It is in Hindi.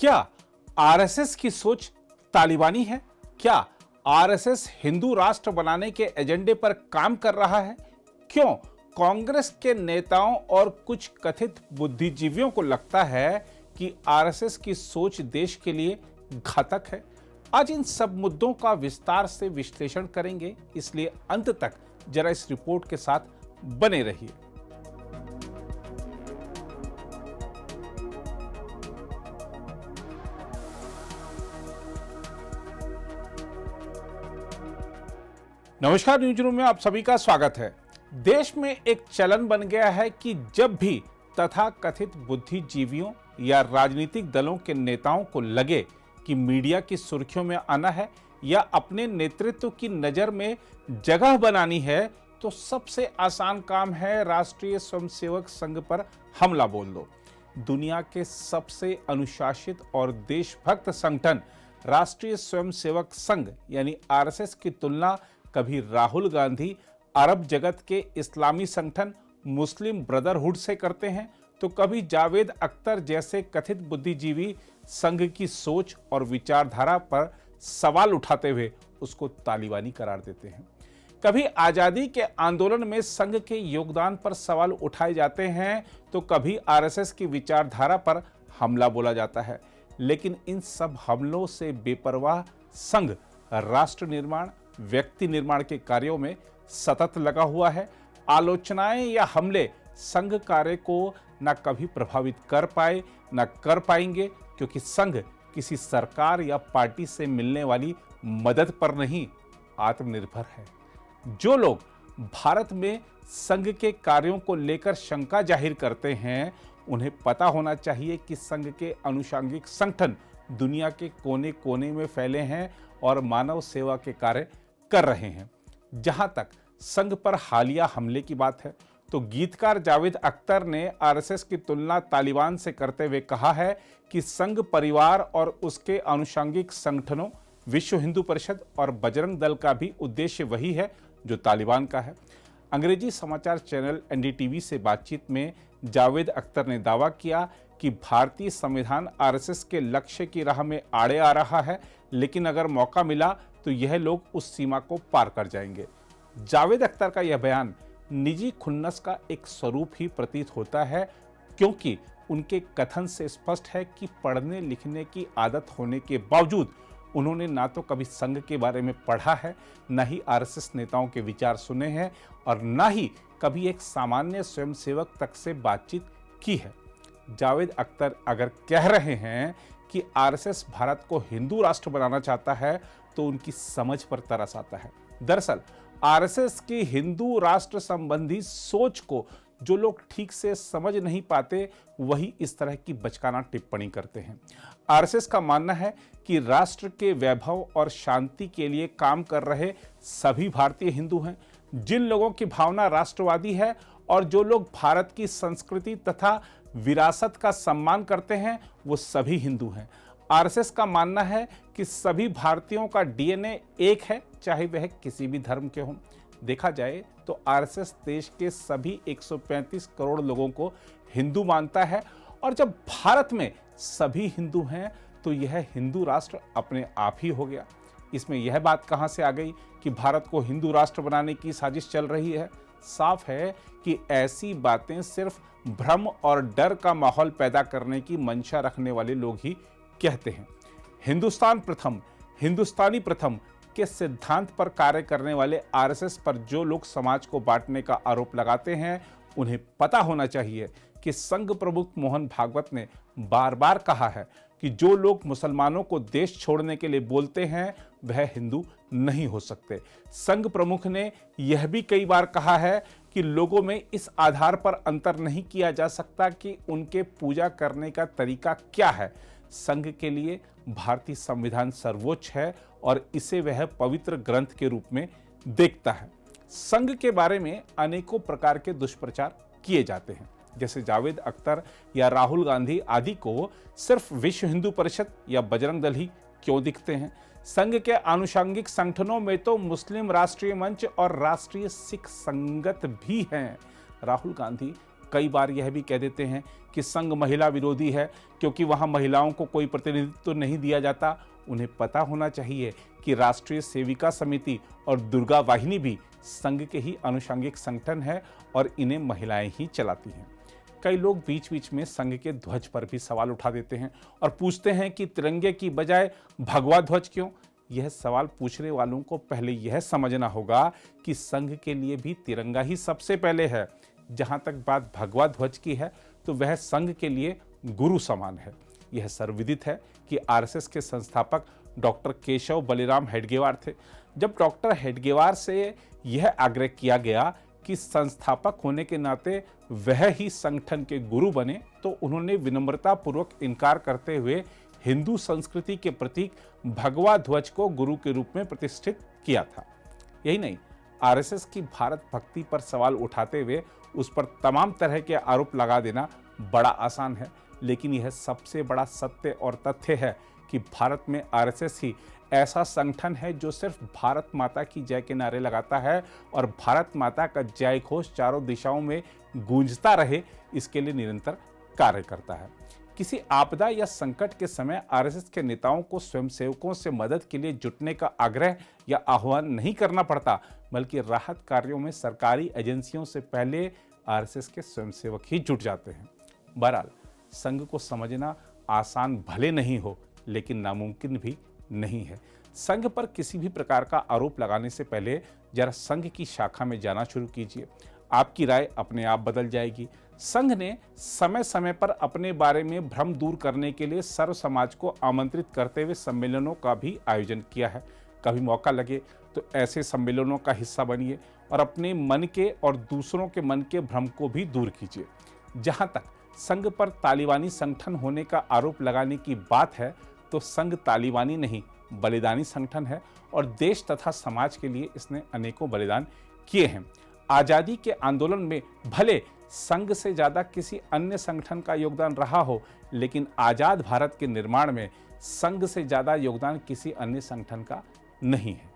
क्या आरएसएस की सोच तालिबानी है? क्या आरएसएस हिंदू राष्ट्र बनाने के एजेंडे पर काम कर रहा है? क्यों कांग्रेस के नेताओं और कुछ कथित बुद्धिजीवियों को लगता है कि आरएसएस की सोच देश के लिए घातक है? आज इन सब मुद्दों का विस्तार से विश्लेषण करेंगे, इसलिए अंत तक जरा इस रिपोर्ट के साथ बने रहिए। नमस्कार, न्यूज रूम में आप सभी का स्वागत है। देश में एक चलन बन गया है कि जब भी तथाकथित बुद्धिजीवियों या राजनीतिक दलों के नेताओं को लगे कि मीडिया की सुर्खियों में आना है या अपने नेतृत्व की नजर में जगह बनानी है, तो सबसे आसान काम है राष्ट्रीय स्वयंसेवक संघ पर हमला बोल दो। दुनिया के सबसे अनुशासित और देशभक्त संगठन राष्ट्रीय स्वयंसेवक संघ यानी आरएसएस की तुलना कभी राहुल गांधी अरब जगत के इस्लामी संगठन मुस्लिम ब्रदरहुड से करते हैं, तो कभी जावेद अख्तर जैसे कथित बुद्धिजीवी संघ की सोच और विचारधारा पर सवाल उठाते हुए उसको तालिबानी करार देते हैं। कभी आजादी के आंदोलन में संघ के योगदान पर सवाल उठाए जाते हैं, तो कभी आरएसएस की विचारधारा पर हमला बोला जाता है। लेकिन इन सब हमलों से बेपरवाह संघ राष्ट्र निर्माण, व्यक्ति निर्माण के कार्यों में सतत लगा हुआ है। आलोचनाएं या हमले संघ कार्य को न कभी प्रभावित कर पाए न कर पाएंगे, क्योंकि संघ किसी सरकार या पार्टी से मिलने वाली मदद पर नहीं, आत्मनिर्भर है। जो लोग भारत में संघ के कार्यों को लेकर शंका जाहिर करते हैं, उन्हें पता होना चाहिए कि संघ के अनुषंगिक संगठन दुनिया के कोने कोने में फैले हैं और मानव सेवा के कार्य कर रहे हैं। जहां तक संघ पर हालिया हमले की बात है, तो गीतकार जावेद अख्तर ने आरएसएस की तुलना तालिबान से करते हुए कहा है कि संघ परिवार और उसके अनुषंगिक संगठनों विश्व हिंदू परिषद और बजरंग दल का भी उद्देश्य वही है जो तालिबान का है। अंग्रेजी समाचार चैनल एनडीटीवी से बातचीत में जावेद अख्तर ने दावा किया कि भारतीय संविधान आरएसएस के लक्ष्य की राह में आड़े आ रहा है, लेकिन अगर मौका मिला तो यह लोग उस सीमा को पार कर जाएंगे। जावेद अख्तर का यह बयान निजी खुन्नस का एक स्वरूप ही प्रतीत होता है, क्योंकि उनके कथन से स्पष्ट है कि पढ़ने लिखने की आदत होने के बावजूद उन्होंने ना तो कभी संघ के बारे में पढ़ा है, न ही आरएसएस नेताओं के विचार सुने हैं और न ही कभी एक सामान्य स्वयंसेवक तक से बातचीत की है। जावेद अख्तर अगर कह रहे हैं कि आरएसएस भारत को हिंदू राष्ट्र बनाना चाहता है, तो उनकी समझ पर तरस आता है। दरअसल आरएसएस की हिंदू राष्ट्र संबंधी सोच को जो लोग ठीक से समझ नहीं पाते, वही इस तरह की बचकाना टिप्पणी करते हैं। आरएसएस का मानना है कि राष्ट्र के वैभव और शांति के लिए काम कर रहे सभी भारतीय हिंदू हैं। जिन लोगों की भावना राष्ट्रवादी है और जो लोग भारत की संस्कृति तथा विरासत का सम्मान करते हैं, वो सभी हिंदू हैं। आरएसएस का मानना है कि सभी भारतीयों का डीएनए एक है, चाहे वह किसी भी धर्म के हों। देखा जाए तो आरएसएस देश के सभी 135 करोड़ लोगों को हिंदू मानता है, और जब भारत में सभी हिंदू हैं, तो यह हिंदू राष्ट्र अपने आप ही हो गया। इसमें यह बात कहां से आ गई कि भारत को हिंदू राष्ट्र बनाने की साजिश चल रही है? साफ है कि ऐसी बातें सिर्फ भ्रम और डर का माहौल पैदा करने की मंशा रखने वाले लोग ही कहते हैं। हिंदुस्तान प्रथम, हिंदुस्तानी प्रथम के सिद्धांत पर कार्य करने वाले आरएसएस पर जो लोग समाज को बांटने का आरोप लगाते हैं, उन्हें पता होना चाहिए कि संघ प्रमुख मोहन भागवत ने बार बार कहा है कि जो लोग मुसलमानों को देश छोड़ने के लिए बोलते हैं, वह हिंदू नहीं हो सकते। संघ प्रमुख ने यह भी कई बार कहा है कि लोगों में इस आधार पर अंतर नहीं किया जा सकता कि उनके पूजा करने का तरीका क्या है। संघ के लिए भारतीय संविधान सर्वोच्च है और इसे वह पवित्र ग्रंथ के रूप में देखता है। संघ के बारे में अनेकों प्रकार के दुष्प्रचार किए जाते हैं, जैसे जावेद अख्तर या राहुल गांधी आदि को सिर्फ विश्व हिंदू परिषद या बजरंग दल ही क्यों दिखते हैं। संघ के आनुषंगिक संगठनों में तो मुस्लिम राष्ट्रीय मंच और राष्ट्रीय सिख संगत भी हैं। राहुल गांधी कई बार यह भी कह देते हैं कि संघ महिला विरोधी है क्योंकि वहां महिलाओं को कोई प्रतिनिधित्व तो नहीं दिया जाता। उन्हें पता होना चाहिए कि राष्ट्रीय सेविका समिति और दुर्गा वाहिनी भी संघ के ही आनुषंगिक संगठन है और इन्हें महिलाएं ही चलाती हैं। कई लोग बीच बीच में संघ के ध्वज पर भी सवाल उठा देते हैं और पूछते हैं कि तिरंगे की बजाय भगवा ध्वज क्यों। यह सवाल पूछने वालों को पहले यह समझना होगा कि संघ के लिए भी तिरंगा ही सबसे पहले है। जहां तक बात भगवा ध्वज की है तो वह संघ के लिए गुरु समान है। यह सर्वविदित है कि आरएसएस के संस्थापक डॉक्टर केशव बलिराम हेडगेवार थे। जब डॉक्टर हेडगेवार से यह आग्रह किया गया कि संस्थापक होने के नाते वह ही संगठन के गुरु बने तो उन्होंने विनम्रता पूर्वक इनकार करते हुए हिंदू संस्कृति के प्रतीक भगवा ध्वज को गुरु के रूप में प्रतिष्ठित किया था। यही नहीं, आरएसएस की भारत भक्ति पर सवाल उठाते हुए उस पर तमाम तरह के आरोप लगा देना बड़ा आसान है, लेकिन यह सबसे बड़ा सत्य और तथ्य है कि भारत में आरएसएस ही ऐसा संगठन है जो सिर्फ भारत माता की जय के नारे लगाता है और भारत माता का जय घोष चारों दिशाओं में गूंजता रहे, इसके लिए निरंतर कार्य करता है। किसी आपदा या संकट के समय आरएसएस के नेताओं को स्वयंसेवकों से मदद के लिए जुटने का आग्रह या आह्वान नहीं करना पड़ता, बल्कि राहत कार्यों में सरकारी एजेंसियों से पहले आरएसएस के स्वयंसेवक ही जुट जाते हैं। बहरहाल, संघ को समझना आसान भले नहीं हो, लेकिन नामुमकिन भी नहीं है। संघ पर किसी भी प्रकार का आरोप लगाने से पहले जरा संघ की शाखा में जाना शुरू कीजिए। आपकी राय अपने आप बदल जाएगी। संघ ने समय समय पर अपने बारे में भ्रम दूर करने के लिए सर्व समाज को आमंत्रित करते हुए सम्मेलनों का भी आयोजन किया है। कभी मौका लगे तो ऐसे सम्मेलनों का हिस्सा बनिए और अपने मन के और दूसरों के मन के भ्रम को भी दूर कीजिए। जहां तक संघ पर तालिबानी संगठन होने का आरोप लगाने की बात है तो संघ तालिबानी नहीं, बलिदानी संगठन है और देश तथा समाज के लिए इसने अनेकों बलिदान किए हैं। आज़ादी के आंदोलन में भले संघ से ज़्यादा किसी अन्य संगठन का योगदान रहा हो, लेकिन आज़ाद भारत के निर्माण में संघ से ज़्यादा योगदान किसी अन्य संगठन का नहीं है।